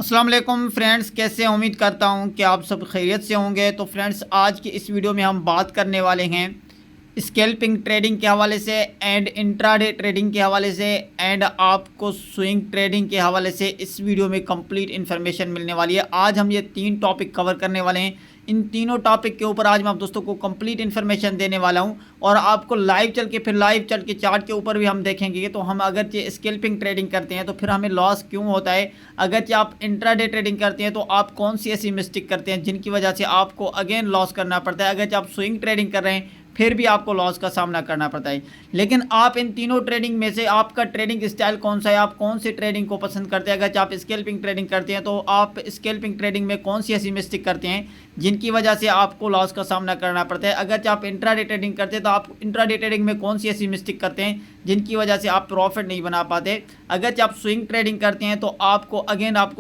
अस्सलाम वालेकुम फ्रेंड्स, कैसे हैं? उम्मीद करता हूं कि आप सब खैरियत से होंगे। तो फ्रेंड्स, आज की इस वीडियो में हम बात करने वाले हैं स्कैल्पिंग ट्रेडिंग के हवाले से एंड इंट्राडे ट्रेडिंग के हवाले से एंड आपको स्विंग ट्रेडिंग के हवाले से इस वीडियो में कंप्लीट इन्फॉर्मेशन मिलने वाली है। आज हम ये 3 टॉपिक कवर करने वाले हैं। इन तीनों टॉपिक के ऊपर आज मैं आप दोस्तों को कंप्लीट इन्फॉर्मेशन देने वाला हूं और आपको लाइव चल के चार्ट के ऊपर भी हम देखेंगे। तो हम अगर स्कैल्पिंग ट्रेडिंग करते हैं तो फिर हमें लॉस क्यों होता है, अगर आप इंट्राडे ट्रेडिंग करते हैं तो आप कौन सी ऐसी मिस्टेक करते हैं जिनकी वजह से आपको अगेन लॉस करना पड़ता है, अगर आप स्विंग ट्रेडिंग कर रहे हैं फिर भी आपको लॉस का सामना करना पड़ता है। लेकिन आप इन तीनों ट्रेडिंग में से आपका ट्रेडिंग स्टाइल कौन सा है, आप कौन सी ट्रेडिंग को पसंद करते हैं। अगर आप स्कैल्पिंग ट्रेडिंग करते हैं तो आप स्कैल्पिंग ट्रेडिंग में कौन सी ऐसी मिस्टेक करते हैं जिनकी वजह से आपको लॉस का सामना करना पड़ता है। अगर आप इंट्राडे ट्रेडिंग करते हैं तो आप इंट्राडे ट्रेडिंग में कौन सी ऐसी मिस्टेक करते हैं जिनकी वजह से आप प्रॉफिट नहीं बना पाते। अगर आप स्विंग ट्रेडिंग करते हैं तो आपको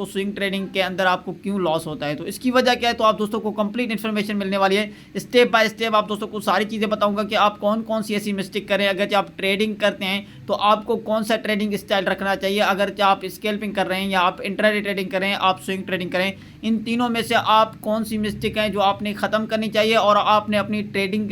स्विंग ट्रेडिंग के अंदर आपको क्यों लॉस होता है, तो इसकी वजह क्या है, तो आप दोस्तों को कंप्लीट इन्फॉर्मेशन मिलने वाली है। स्टेप बाय स्टेप आप दोस्तों को सारी चीज़ें बताऊंगा कि आप कौन कौन सी ऐसी मिस्टेक करें। अगर आप ट्रेडिंग करते हैं तो आपको कौन सा ट्रेडिंग स्टाइल रखना चाहिए, अगर आप स्कैल्पिंग कर रहे हैं या आप इंट्राडे ट्रेडिंग करें, आप स्विंग ट्रेडिंग करें, इन तीनों में से आप कौन सी मिस्टेक हैं जो आपने ख़त्म करनी चाहिए और आपने अपनी ट्रेडिंग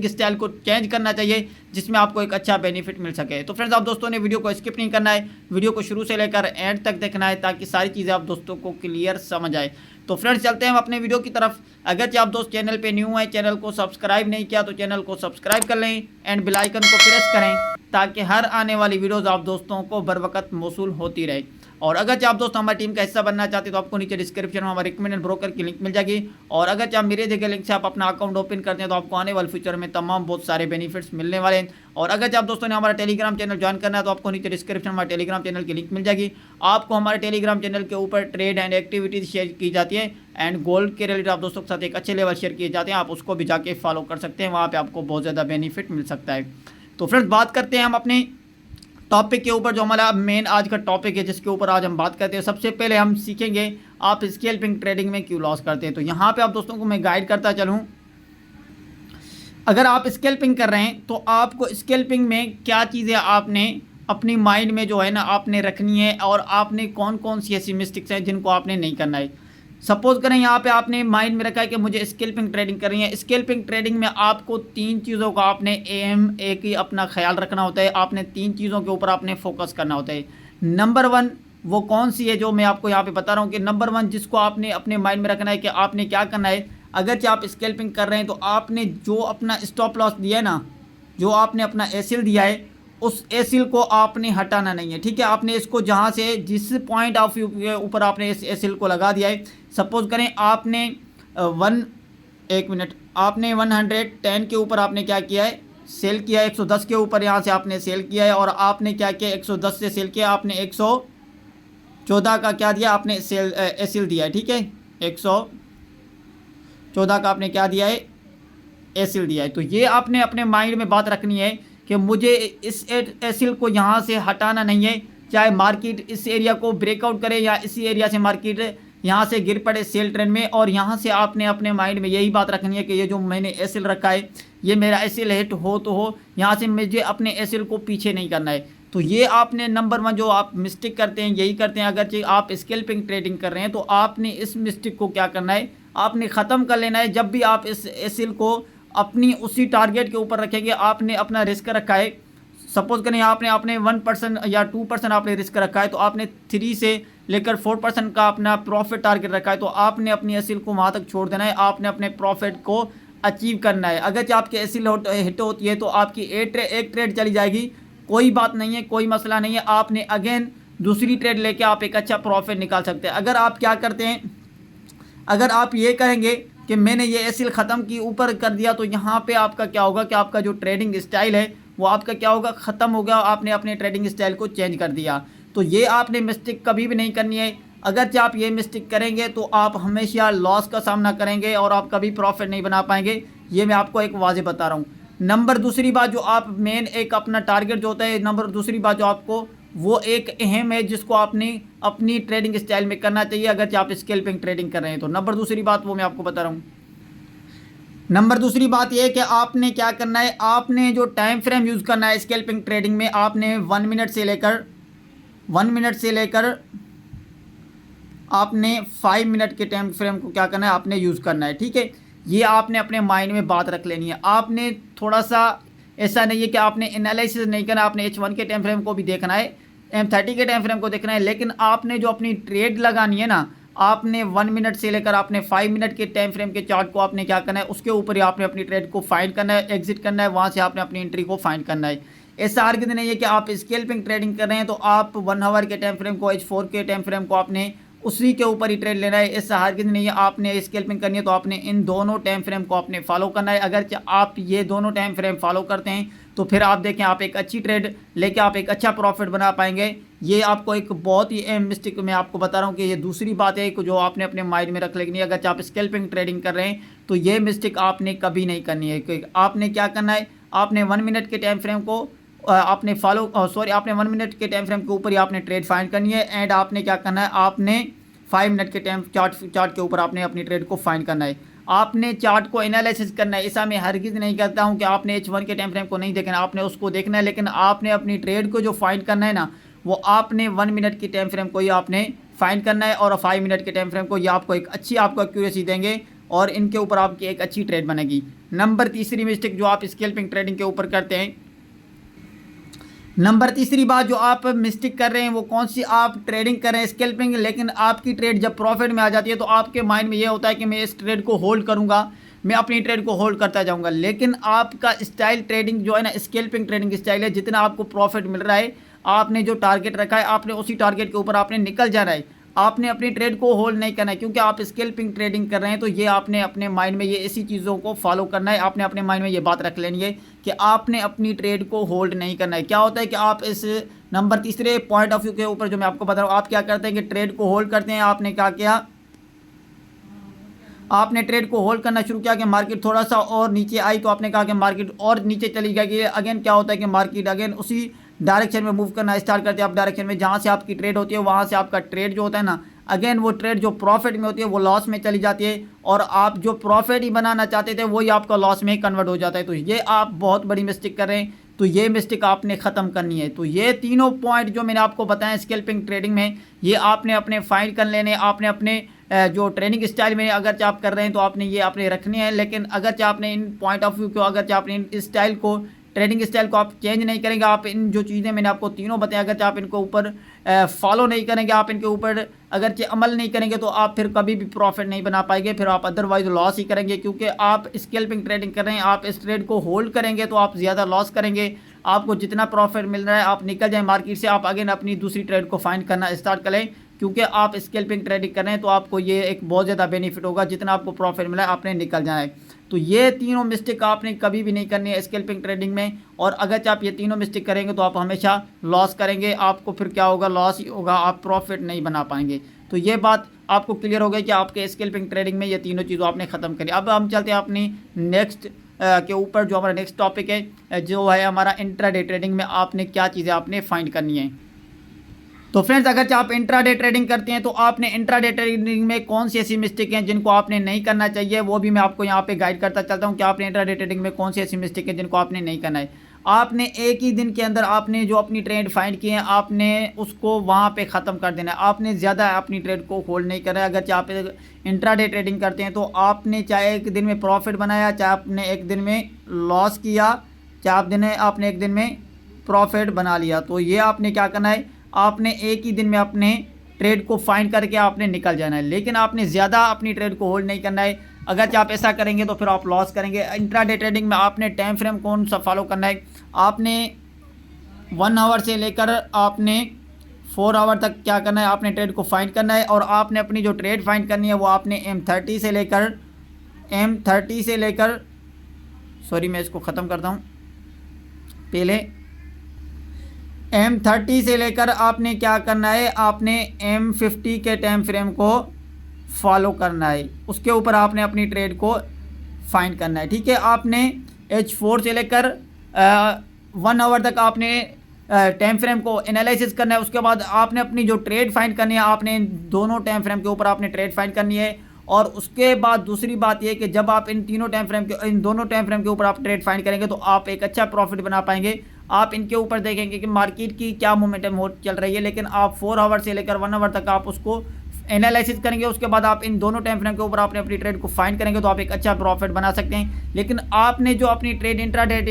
स्टाइल को चेंज करना चाहिए जिसमें आपको एक अच्छा बेनिफिट मिल सके। तो फ्रेंड्स, आप दोस्तों ने वीडियो को स्किप नहीं करना है, वीडियो को शुरू से लेकर एंड तक देखना है ताकि सारी चीज़ें आप दोस्तों को क्लियर समझ आए। तो फ्रेंड्स, चलते हैं हम अपने वीडियो की तरफ। अगर आप दोस्त चैनल पे न्यू हैं, चैनल को सब्सक्राइब नहीं किया तो चैनल को सब्सक्राइब कर लें एंड बेल आइकन को प्रेस करें ताकि हर आने वाली वीडियोज़ आप दोस्तों को बर वक्त मौसूल होती रहे। और अगर आप दोस्त हमारी टीम का हिस्सा बनना चाहते हैं तो आपको नीचे डिस्क्रिप्शन में हमारे रिकमेंडेड ब्रोकर की लिंक मिल जाएगी। और अगर आप मेरे जगह लिंक से आप अपना अकाउंट ओपन करते हैं तो आपको आने वाले फ्यूचर में तमाम बहुत सारे बेनिफिट्स मिलने वाले हैं। और अगर आप दोस्तों ने हमारा टेलीग्राम चैनल ज्वाइन करना है तो आपको नीचे डिस्क्रिप्शन में हमारे टेलीग्राम चैनल की लिंक मिल जाएगी। आपको हमारे टेलीग्राम चैनल के ऊपर ट्रेड एंड एक्टिविटीज शेयर की जाती है एंड गोल्ड के रिलेटेड आप दोस्तों के साथ एक अच्छे लेवल शेयर किए जाते हैं। आप उसको भी जाके फॉलो कर सकते हैं, वहाँ पर आपको बहुत ज़्यादा बेनिफिट मिल सकता है। तो फ्रेंड्स, बात करते हैं हम अपने टॉपिक के ऊपर जो हमारा मेन आज का टॉपिक है जिसके ऊपर आज हम बात करते हैं। सबसे पहले हम सीखेंगे आप स्कैल्पिंग ट्रेडिंग में क्यों लॉस करते हैं। तो यहाँ पे आप दोस्तों को मैं गाइड करता चलूँ, अगर आप स्कैल्पिंग कर रहे हैं तो आपको स्कैल्पिंग में क्या चीज़ें आपने अपनी माइंड में जो है ना आपने रखनी है और आपने कौन कौन सी ऐसी मिस्टेक्स हैं जिनको आपने नहीं करना है। सपोज करें यहाँ पे आपने माइंड में रखा है कि मुझे स्कैल्पिंग ट्रेडिंग करनी है। स्कैल्पिंग ट्रेडिंग में आपको 3 चीज़ों का आपने एक ही अपना ख्याल रखना होता है, आपने 3 चीज़ों के ऊपर आपने फोकस करना होता है। नंबर 1 वो कौन सी है जो मैं आपको यहाँ पे बता रहा हूँ कि नंबर 1 जिसको आपने अपने माइंड में रखना है कि आपने क्या करना है। अगर आप स्कैल्पिंग कर रहे हैं तो आपने जो अपना स्टॉप लॉस दिया है ना, जो आपने अपना एसिल दिया है, उस एसिल को आपने हटाना नहीं है। ठीक है, आपने इसको जहाँ से जिस पॉइंट ऑफ व्यू के ऊपर आपने इस एसिल को लगा दिया है, सपोज करें आपने आपने 110 के ऊपर आपने क्या किया है, सेल किया है। 110 के ऊपर यहाँ से आपने सेल किया है और आपने क्या किया, 110 से सेल किया, आपने 114 का क्या दिया, आपने सेल एसिल दिया है। ठीक है, 114 का आपने क्या दिया है, एसिल दिया है। तो ये आपने अपने माइंड में बात रखनी है कि मुझे इस एसिल को यहाँ से हटाना नहीं है, चाहे मार्केट इस एरिया को ब्रेकआउट करे या इसी एरिया से मार्केट यहाँ से गिर पड़े सेल ट्रेंड में। और यहाँ से आपने अपने माइंड में यही बात रखनी है कि ये जो मैंने एसिल रखा है, ये मेरा एसिल हिट हो तो हो, यहाँ से मुझे अपने एसिल को पीछे नहीं करना है। तो ये आपने नंबर 1 जो आप मिस्टेक करते हैं यही करते हैं। अगर आप स्कैल्पिंग ट्रेडिंग कर रहे हैं तो आपने इस मिस्टेक को क्या करना है, आपने ख़त्म कर लेना है। जब भी आप इस एसिल को अपनी उसी टारगेट के ऊपर रखेंगे, आपने अपना रिस्क रखा है, सपोज करें आपने 1% या 2% आपने रिस्क रखा है, तो आपने 3 से लेकर 4% का अपना प्रॉफिट टारगेट रखा है, तो आपने अपनी एसिल को वहाँ तक छोड़ देना है, आपने अपने प्रॉफिट को अचीव करना है। अगर आपकी एसिल हिट होती है तो आपकी एक ट्रेड चली जाएगी, कोई बात नहीं है, कोई मसला नहीं है, आपने अगेन दूसरी ट्रेड लेके आप एक अच्छा प्रॉफिट निकाल सकते हैं। अगर आप क्या करते हैं, अगर आप ये कहेंगे कि मैंने ये एसिल ख़त्म की ऊपर कर दिया, तो यहाँ पे आपका क्या होगा कि आपका जो ट्रेडिंग स्टाइल है वो आपका क्या होगा, ख़त्म हो गया। आपने अपने ट्रेडिंग स्टाइल को चेंज कर दिया। तो ये आपने मिस्टेक कभी भी नहीं करनी है। अगर आप ये मिस्टेक करेंगे तो आप हमेशा लॉस का सामना करेंगे और आप कभी प्रॉफिट नहीं बना पाएंगे। ये मैं आपको एक वाज़ेह बता रहा हूँ। दूसरी बात जो आप मेन एक अपना टारगेट जो होता है, दूसरी बात जो आपको वो एक अहम है जिसको आपने अपनी ट्रेडिंग स्टाइल में करना चाहिए अगर आप स्कैल्पिंग ट्रेडिंग कर रहे हैं तो। दूसरी बात वो मैं आपको बता रहा हूँ। दूसरी बात ये है कि आपने क्या करना है, आपने जो टाइम फ्रेम यूज़ करना है स्कैल्पिंग ट्रेडिंग में, आपने 1 मिनट से लेकर आपने 5 मिनट के टाइम फ्रेम को क्या करना है, आपने यूज़ करना है। ठीक है, ये आपने अपने माइंड में बात रख लेनी है। आपने थोड़ा सा ऐसा नहीं है कि आपने एनालिसिस नहीं करना, आपने H1 के टाइम फ्रेम को भी देखना है, M30 के टाइम फ्रेम को देखना है, लेकिन आपने जो अपनी ट्रेड लगानी है ना, आपने 1 मिनट से लेकर आपने 5 मिनट के टाइम फ्रेम के चार्ट को आपने क्या करना है, उसके ऊपर ही आपने अपनी ट्रेड को फाइंड करना है, एग्जिट करना है, वहाँ से आपने अपनी एंट्री को फाइंड करना है। ऐसा हरगिज़ नहीं है कि आप स्कैल्पिंग ट्रेडिंग कर रहे हैं तो आप 1 आवर के टाइम फ्रेम को, H4 के टाइम फ्रेम को आपने उसी के ऊपर ही ट्रेड लेना है। ऐसा हरगिज़ नहीं है। आपने स्कैल्पिंग करनी है तो आपने इन दोनों टाइम फ्रेम को आपने फॉलो करना है। अगर आप ये दोनों टाइम फ्रेम फॉलो करते हैं तो फिर आप देखें, आप एक अच्छी ट्रेड लेके आप एक अच्छा प्रॉफिट बना पाएंगे। ये आपको एक बहुत ही अहम मिस्टेक मैं आपको बता रहा हूँ कि ये दूसरी बात है कि जो आपने अपने माइंड में रख लेनी है। अगर आप स्कैल्पिंग ट्रेडिंग कर रहे हैं तो ये मिस्टेक आपने कभी नहीं करनी है। क्योंकि आपने क्या करना है, आपने 1 मिनट के टाइम फ्रेम को आपने आपने 1 मिनट के टाइम फ्रेम के ऊपर ही आपने ट्रेड फाइंड करनी है। एंड आपने क्या करना है, आपने 5 मिनट के टाइम चार्ट के ऊपर आपने अपनी ट्रेड को फाइंड करना है। आपने चार्ट को एनालिसिस करना है। ऐसा मैं हरगिज़ नहीं कहता हूं कि आपने H1 के टाइम फ्रेम को नहीं देखना, आपने उसको देखना है, लेकिन आपने अपनी ट्रेड को जो फाइंड करना है ना, वो आपने 1 मिनट की टाइम फ्रेम को ही आपने फाइंड करना है। और 5 मिनट के टाइम फ्रेम को ये आपको एक अच्छी आपको एक्यूरेसी देंगे और इनके ऊपर आपकी एक अच्छी ट्रेड बनेगी। नंबर तीसरी मिस्टेक जो आप स्कैल्पिंग ट्रेडिंग के ऊपर करते हैं, नंबर तीसरी बात जो आप मिस्टेक कर रहे हैं वो कौन सी, आप ट्रेडिंग कर रहे हैं स्कैल्पिंग, लेकिन आपकी ट्रेड जब प्रॉफिट में आ जाती है तो आपके माइंड में ये होता है कि मैं इस ट्रेड को होल्ड करूंगा, मैं अपनी ट्रेड को होल्ड करता जाऊंगा। लेकिन आपका स्टाइल ट्रेडिंग जो है ना, स्कैल्पिंग ट्रेडिंग स्टाइल है, जितना आपको प्रॉफिट मिल रहा है, आपने जो टारगेट रखा है आपने उसी टारगेट के ऊपर आपने निकल जाना है। आपने अपनी ट्रेड को होल्ड नहीं करना है, क्योंकि आप स्कैल्पिंग ट्रेडिंग कर रहे हैं तो ये आपने अपने माइंड में ये ऐसी चीज़ों को फॉलो करना है। आपने अपने माइंड में ये बात रख लेनी है कि आपने अपनी ट्रेड को होल्ड नहीं करना है। क्या होता है कि आप इस नंबर तीसरे पॉइंट ऑफ व्यू के ऊपर जो मैं आपको बता रहा हूँ, आप क्या करते हैं कि ट्रेड को होल्ड करते हैं। आपने क्या किया, आपने ट्रेड को होल्ड करना शुरू किया कि मार्केट थोड़ा सा और नीचे आई तो आपने कहा कि मार्केट और नीचे चली जाएगी। अगेन क्या होता है कि मार्केट अगेन उसी डायरेक्शन में मूव करना स्टार्ट करते हैं। आप डायरेक्शन में जहाँ से आपकी ट्रेड होती है वहाँ से आपका ट्रेड जो होता है ना, अगेन वो ट्रेड जो प्रॉफिट में होती है वो लॉस में चली जाती है, और आप जो प्रॉफिट ही बनाना चाहते थे वही आपका लॉस में कन्वर्ट हो जाता है। तो ये आप बहुत बड़ी मिस्टेक कर रहे हैं, तो ये मिस्टेक आपने ख़त्म करनी है। तो ये तीनों पॉइंट जो मैंने आपको बताया स्कैल्पिंग ट्रेडिंग में, ये आपने अपने फाइंड कर लेने। आपने अपने जो ट्रेनिंग स्टाइल में अगर आप कर रहे हैं तो आपने ये आपने रखने हैं, लेकिन अगर आपने इन पॉइंट ऑफ व्यू को, अगर आपने इन स्टाइल को, ट्रेडिंग स्टाइल को आप चेंज नहीं करेंगे, आप इन जो चीज़ें मैंने आपको तीनों बताया, अगर आप इनको ऊपर फॉलो नहीं करेंगे, आप इनके ऊपर अगर अमल नहीं करेंगे तो आप फिर कभी भी प्रॉफिट नहीं बना पाएंगे, फिर आप अदरवाइज लॉस ही करेंगे। क्योंकि आप स्कैल्पिंग ट्रेडिंग कर रहे हैं, आप इस ट्रेड को होल्ड करेंगे तो आप ज़्यादा लॉस करेंगे। आपको जितना प्रॉफिट मिल रहा है आप निकल जाए मार्केट से, आप अगेन अपनी दूसरी ट्रेड को फाइंड करना स्टार्ट करें। क्योंकि आप स्कैल्पिंग ट्रेडिंग कर रहे हैं तो आपको ये एक बहुत ज़्यादा बेनिफिट होगा, जितना आपको प्रॉफिट मिला है आपने निकल जाना है। तो ये तीनों मिस्टेक आपने कभी भी नहीं करनी है स्कैल्पिंग ट्रेडिंग में, और अगर आप ये तीनों मिस्टेक करेंगे तो आप हमेशा लॉस करेंगे। आपको फिर क्या होगा, लॉस ही होगा, आप प्रॉफिट नहीं बना पाएंगे। तो ये बात आपको क्लियर हो गई कि आपके स्कैल्पिंग ट्रेडिंग में ये तीनों चीज़ों आपने ख़त्म करी। अब हम चलते हैं अपनी नेक्स्ट के ऊपर, जो हमारा नेक्स्ट टॉपिक है जो है हमारा इंट्राडे ट्रेडिंग में आपने क्या चीज़ें आपने फाइंड करनी है। तो फ्रेंड्स, अगर आप इंट्राडे ट्रेडिंग करते हैं तो आपने इंट्राडे ट्रेडिंग में कौन सी ऐसी मिस्टेक हैं जिनको आपने नहीं करना चाहिए, वो भी मैं आपको यहाँ पे गाइड करता चलता हूँ कि आपने इंट्राडे ट्रेडिंग में कौन सी ऐसी मिस्टेक है जिनको आपने नहीं करना है। आपने एक ही दिन के अंदर आपने जो अपनी ट्रेड फाइंड की है आपने उसको वहाँ पे ख़त्म कर देना है। आपने ज़्यादा अपनी ट्रेड को होल्ड नहीं करना है। अगर आप इंट्राडे ट्रेडिंग करते हैं तो आपने चाहे एक दिन में प्रॉफिट बनाया, चाहे आपने एक दिन में लॉस किया, चाहे आपने एक दिन में प्रॉफिट बना लिया, तो ये आपने क्या करना है, आपने एक ही दिन में अपने ट्रेड को फाइंड करके आपने निकल जाना है। लेकिन आपने ज़्यादा अपनी ट्रेड को होल्ड नहीं करना है। अगर आप ऐसा करेंगे तो फिर आप लॉस करेंगे। इंट्राडे ट्रेडिंग में आपने टाइम फ्रेम कौन सा फॉलो करना है, आपने 1 आवर से लेकर आपने 4 आवर तक क्या करना है, आपने ट्रेड को फाइंड करना है। और आपने अपनी जो ट्रेड फाइंड करनी है वो आपने M30 से लेकर सॉरी मैं इसको ख़त्म करता हूँ पहले। M30 से लेकर आपने क्या करना है, आपने M50 के टाइम फ्रेम को फॉलो करना है, उसके ऊपर आपने अपनी ट्रेड को फाइंड करना है। ठीक है, आपने H4 से लेकर 1 आवर तक आपने टाइम फ्रेम को एनालिसिस करना है। उसके बाद आपने अपनी जो ट्रेड फाइंड करनी है, आपने इन दोनों टाइम फ्रेम के ऊपर आपने ट्रेड फाइंड करनी है। और उसके बाद दूसरी बात यह कि जब आप इन दोनों टाइम फ्रेम के ऊपर आप ट्रेड फाइंड करेंगे तो आप एक अच्छा प्रॉफिट बना पाएंगे। आप इनके ऊपर देखेंगे कि मार्केट की क्या मोमेंटम हो चल रही है, लेकिन आप 4 आवर से लेकर 1 आवर तक आप उसको एनालिसिस करेंगे, उसके बाद आप इन दोनों टाइम फ्रेम के ऊपर आपने अपनी ट्रेड को फाइंड करेंगे तो आप एक अच्छा प्रॉफिट बना सकते हैं। लेकिन आपने जो अपनी ट्रेड इंट्राडे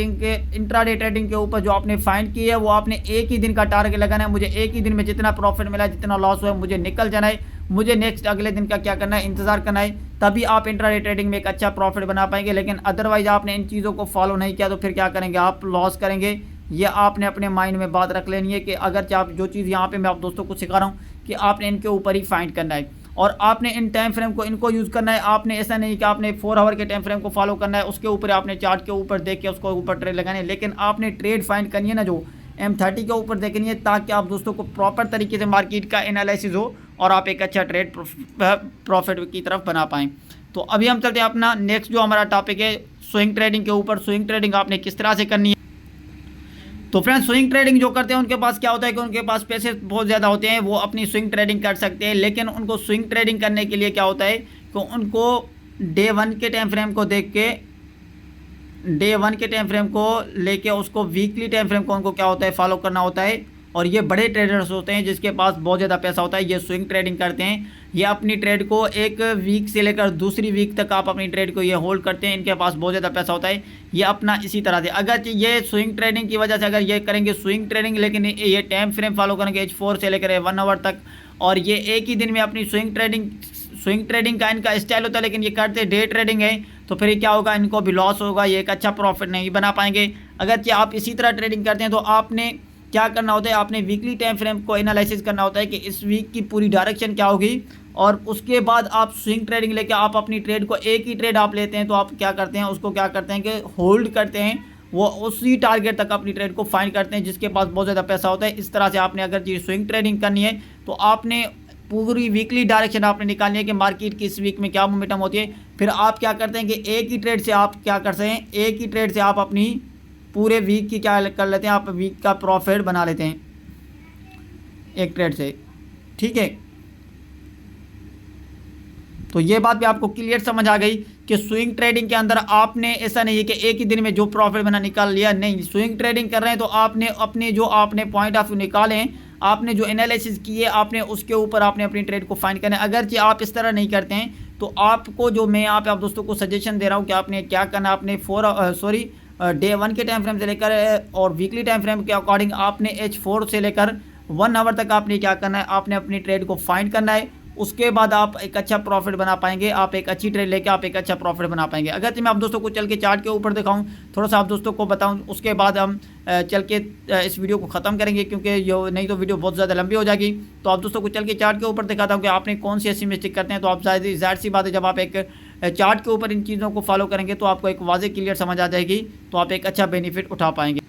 ट्रेडिंग के ऊपर जो आपने फाइंड की है वो आपने एक ही दिन का टारगेट लगाना है। मुझे एक ही दिन में जितना प्रॉफिट मिला, जितना लॉस हुआ, मुझे निकल जाना है, मुझे नेक्स्ट अगले दिन का क्या करना है, इंतजार करना है, तभी आप इंट्राडे ट्रेडिंग में एक अच्छा प्रॉफिट बना पाएंगे। लेकिन अदरवाइज आपने इन चीज़ों को फॉलो नहीं किया तो फिर क्या करेंगे, आप लॉस करेंगे। ये आपने अपने माइंड में बात रख लेनी है कि अगर आप जो चीज़ यहाँ पे मैं आप दोस्तों को सिखा रहा हूँ कि आपने इनके ऊपर ही फाइंड करना है और आपने इन टाइम फ्रेम को इनको यूज़ करना है। आपने ऐसा नहीं कि आपने 4 आवर के टाइम फ्रेम को फॉलो करना है, उसके ऊपर आपने चार्ट के ऊपर देख के उसको ऊपर ट्रेड लगानी है। लेकिन आपने ट्रेड फाइंड करनी है ना जो M30 के ऊपर देखनी है, ताकि आप दोस्तों को प्रॉपर तरीके से मार्केट का एनालिसिस हो और आप एक अच्छा ट्रेड प्रॉफिट की तरफ बना पाएँ। तो अभी हम चलते हैं अपना नेक्स्ट जो हमारा टॉपिक है स्विंग ट्रेडिंग के ऊपर। स्विंग ट्रेडिंग आपने किस तरह से करनी है। तो फ्रेंड्स, स्विंग ट्रेडिंग जो करते हैं उनके पास क्या होता है कि उनके पास पैसे बहुत ज़्यादा होते हैं, वो अपनी स्विंग ट्रेडिंग कर सकते हैं। लेकिन उनको स्विंग ट्रेडिंग करने के लिए क्या होता है कि उनको डे 1 के टाइम फ्रेम को देख के, डे 1 के टाइम फ्रेम को लेके उसको वीकली टाइम फ्रेम को उनको क्या होता है फॉलो करना होता है। और ये बड़े ट्रेडर्स होते हैं जिसके पास बहुत ज़्यादा पैसा होता है, ये स्विंग ट्रेडिंग करते हैं। ये अपनी ट्रेड को एक वीक से लेकर दूसरी वीक तक आप अपनी ट्रेड को ये होल्ड करते हैं, इनके पास बहुत ज़्यादा पैसा होता है। ये अपना इसी तरह से अगर ये स्विंग ट्रेडिंग की वजह से अगर ये करेंगे स्विंग ट्रेडिंग, लेकिन ये टाइम फ्रेम फॉलो करेंगे H4 से लेकर 1 आवर तक, और ये एक ही दिन में अपनी स्विंग ट्रेडिंग का इनका स्टाइल होता है, लेकिन ये करते डे ट्रेडिंग है, तो फिर क्या होगा, इनको भी लॉस होगा, ये एक अच्छा प्रॉफिट नहीं बना पाएंगे। अगर आप इसी तरह ट्रेडिंग करते हैं तो आपने क्या करना होता है, आपने वीकली टाइम फ्रेम को एनालिसिस करना होता है कि इस वीक की पूरी डायरेक्शन क्या होगी, और उसके बाद आप स्विंग ट्रेडिंग लेके आप अपनी ट्रेड को एक ही ट्रेड आप लेते हैं तो आप क्या करते हैं, उसको क्या करते हैं कि होल्ड करते हैं, वो उसी टारगेट तक अपनी ट्रेड को फाइंड करते हैं जिसके पास बहुत ज़्यादा पैसा होता है। इस तरह से आपने अगर ये स्विंग ट्रेडिंग करनी है तो आपने पूरी वीकली डायरेक्शन आपने निकालनी है कि मार्केट की इस वीक में क्या मोमेंटम होती है। फिर आप क्या करते हैं कि एक ही ट्रेड से आप क्या करते हैं, एक ही ट्रेड से आप अपनी पूरे वीक की क्या कर लेते हैं, आप वीक का प्रॉफिट बना लेते हैं एक ट्रेड से। ठीक है, तो ये बात भी आपको क्लियर समझ आ गई कि स्विंग ट्रेडिंग के अंदर आपने ऐसा नहीं है कि एक ही दिन में जो प्रॉफिट बना निकाल लिया, नहीं। स्विंग ट्रेडिंग कर रहे हैं तो आपने अपने जो आपने पॉइंट ऑफ व्यू निकाले हैं, आपने जो एनालिसिस किए, आपने उसके ऊपर आपने अपनी ट्रेड को फाइंड करना है। अगर आप इस तरह नहीं करते हैं तो आपको जो मैं यहाँ पे आप दोस्तों को सजेशन दे रहा हूँ कि आपने क्या करना, आपने डे 1 के टाइम फ्रेम से लेकर और वीकली टाइम फ्रेम के अकॉर्डिंग आपने H4 से लेकर 1 आवर तक आपने क्या करना है, आपने अपनी ट्रेड को फाइंड करना है। उसके बाद आप एक अच्छा प्रॉफिट बना पाएंगे, आप एक अच्छी ट्रेड लेके आप एक अच्छा प्रॉफिट बना पाएंगे। अगर मैं आप दोस्तों को चल के चार्ट के ऊपर दिखाऊं, थोड़ा सा आप दोस्तों को बताऊं, उसके बाद हम चल के इस वीडियो को ख़त्म करेंगे, क्योंकि जो नहीं तो वीडियो बहुत ज़्यादा लंबी हो जाएगी। तो आप दोस्तों को चल के चार्ट के ऊपर दिखाता हूँ कि आपने कौन सी ऐसी मिस्टेक करते हैं। तो आप जाहिर सी बात है, जब आप एक चार्ट के ऊपर इन चीज़ों को फॉलो करेंगे तो आपको एक वाज़ेह क्लियर समझ आ जाएगी, तो आप एक अच्छा बेनिफिट उठा पाएंगे।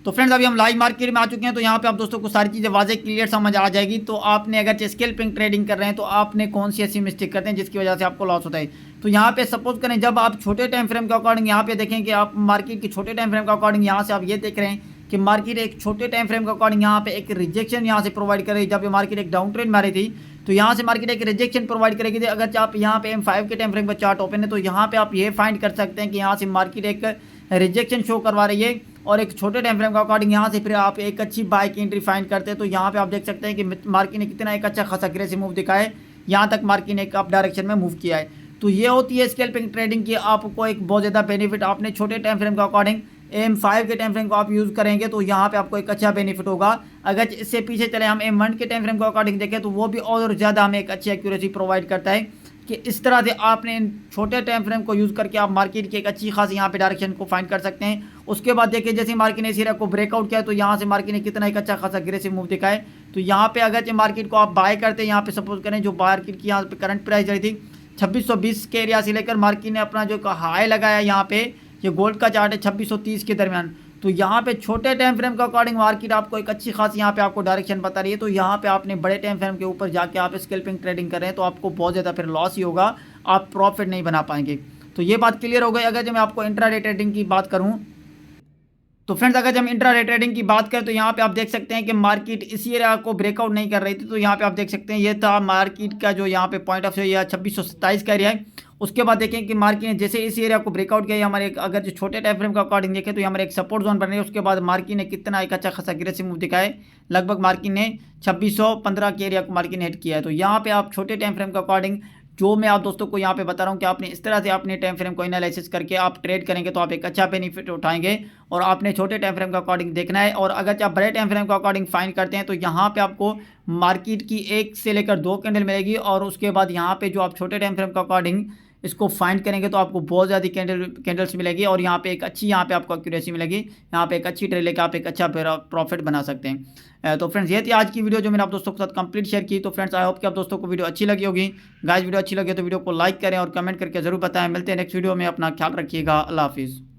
तो फ्रेंड्स, अभी हम लाइव मार्केट में आ चुके हैं, तो यहाँ पे आप दोस्तों को सारी चीज़ें वाज़ेह क्लियर समझ आ जाएगी। तो आपने अगर स्कैल्पिंग ट्रेडिंग कर रहे हैं तो आपने कौन सी ऐसी मिस्टेक करते हैं जिसकी वजह से आपको लॉस होता है। तो यहाँ पे सपोज करें, जब आप छोटे टाइम फ्रेम के अकॉर्डिंग यहाँ पे देखें कि आप मार्केट के छोटे टाइम फ्रेम के अकॉर्डिंग यहाँ से आप ये देख रहे हैं कि मार्केट एक छोटे टाइम फ्रेम के अकॉर्डिंग यहाँ पे एक रिजेक्शन यहाँ से प्रोवाइड कर रही है। जब ये मार्केट एक डाउन ट्रेंड मारी थी तो यहाँ से मार्केट एक रिजेक्शन प्रोवाइड करेगी थी। अगर आप यहाँ पे M5 के टाइम फ्रेम का चार्ट ओपन है तो यहाँ पे आप ये फाइंड कर सकते हैं कि यहाँ से मार्केट एक रिजेक्शन शो करवा रही है, और एक छोटे टाइम फ्रेम के अकॉर्डिंग यहाँ से फिर आप एक अच्छी बाय की एंट्री फाइंड करते हैं। तो यहाँ पे आप देख सकते हैं कि मार्केट ने कितना एक अच्छा खासा अग्रेसिव मूव दिखाया है, यहाँ तक मार्केट ने एक अप डायरेक्शन में मूव किया है। तो ये होती है स्कैल्पिंग ट्रेडिंग की, आपको एक बहुत ज़्यादा बेनिफिट, आपने छोटे टाइम फ्रेम के अकॉर्डिंग M5 के टाइम फ्रेम को आप यूज़ करेंगे तो यहाँ पे आपको एक अच्छा बेनिफिट होगा। अगर इससे पीछे चले हम M1 के टाइम फ्रेम को अकॉर्डिंग देखें तो वो भी और ज़्यादा हमें एक अच्छी एक्यूरेसी प्रोवाइड करता है कि इस तरह से आपने इन छोटे टाइम फ्रेम को यूज़ करके आप मार्केट की एक अच्छी खासी यहाँ पे डायरेक्शन को फाइंड कर सकते हैं। उसके बाद देखिए, जैसे मार्केट ने इस एरिया को ब्रेकआउट किया तो यहाँ से मार्केट ने कितना एक अच्छा खासा अग्रेसिव मूव दिखाया है। तो यहाँ पे अगर मार्केट को आप बाय करते हैं, यहाँ पे सपोज करें जो मार्केट की यहाँ पे करंट प्राइस रही थी 2620 के एरिया से लेकर मार्केट ने अपना जो हाई लगाया, यहाँ पे ये गोल्ड का चार्ट है 2630 के दरमियान। तो यहाँ पे छोटे टाइम फ्रेम के अकॉर्डिंग मार्केट आपको एक अच्छी खासी यहाँ पे आपको डायरेक्शन बता रही है। तो यहाँ पे आपने बड़े टाइम फ्रेम के ऊपर जाके आप स्कैल्पिंग ट्रेडिंग कर रहे हैं तो आपको बहुत ज़्यादा फिर लॉस ही होगा, आप प्रॉफिट नहीं बना पाएंगे। तो ये बात क्लियर हो गई। अगर जो मैं आपको इंट्राडे ट्रेडिंग की बात करूँ तो फ्रेंड्स अगर हम इंट्राडे ट्रेडिंग की बात करें तो यहाँ पे आप देख सकते हैं कि मार्केट इसी एरिया को ब्रेकआउट नहीं कर रही थी। तो यहाँ पे आप देख सकते हैं ये था मार्केट का जो यहाँ पे पॉइंट ऑफ व्यू या 2627 का एरिया है। उसके बाद देखें कि मार्केट ने जैसे इस एरिया को ब्रेकआउट किया, हमारे अगर जो छोटे टाइम फ्रेम का अकॉर्डिंग देखें तो हमारे एक सपोर्ट जोन बन रही है। उसके बाद मार्केट ने कितना एक अच्छा खासा अग्रेसिव मूव दिखाए, लगभग मार्केट ने 2615 के एरिया को मार्केट ने हिट किया है। तो यहाँ पे आप छोटे टाइम फ्रेम के अकॉर्डिंग जो मैं आप दोस्तों को यहाँ पे बता रहा हूँ कि आपने इस तरह से अपने टाइम फ्रेम को एनालिसिस करके आप ट्रेड करेंगे तो आप एक अच्छा बेनिफिट उठाएंगे। और आपने छोटे टाइम फ्रेम का अकॉर्डिंग देखना है। और अगर आप बड़े टाइम फ्रेम का अकॉर्डिंग फाइंड करते हैं तो यहाँ पे आपको मार्केट की 1 से लेकर 2 कैंडल मिलेगी। और उसके बाद यहाँ पे जो आप छोटे टाइम फ्रेम का अकॉर्डिंग इसको फाइंड करेंगे तो आपको बहुत ज़्यादा कैंडल्स मिलेगी। और यहाँ पे एक अच्छी यहाँ पे आपको एक्यूरेसी मिलेगी, यहाँ पे एक अच्छी ट्रेड लेकर आप एक अच्छा प्रॉफिट बना सकते हैं। तो फ्रेंड्स ये थी आज की वीडियो जो मैंने आप दोस्तों के साथ कंप्लीट शेयर की। तो फ्रेंड्स आई होप कि आप दोस्तों को वीडियो अच्छी लगी होगी। गाइस वीडियो अच्छी लगी तो वीडियो को लाइक करें और कमेंट करके जरूर बताएं। मिलते हैं नेक्स्ट वीडियो में, अपना ख्याल रखिएगा। अल्लाह हाफिज़।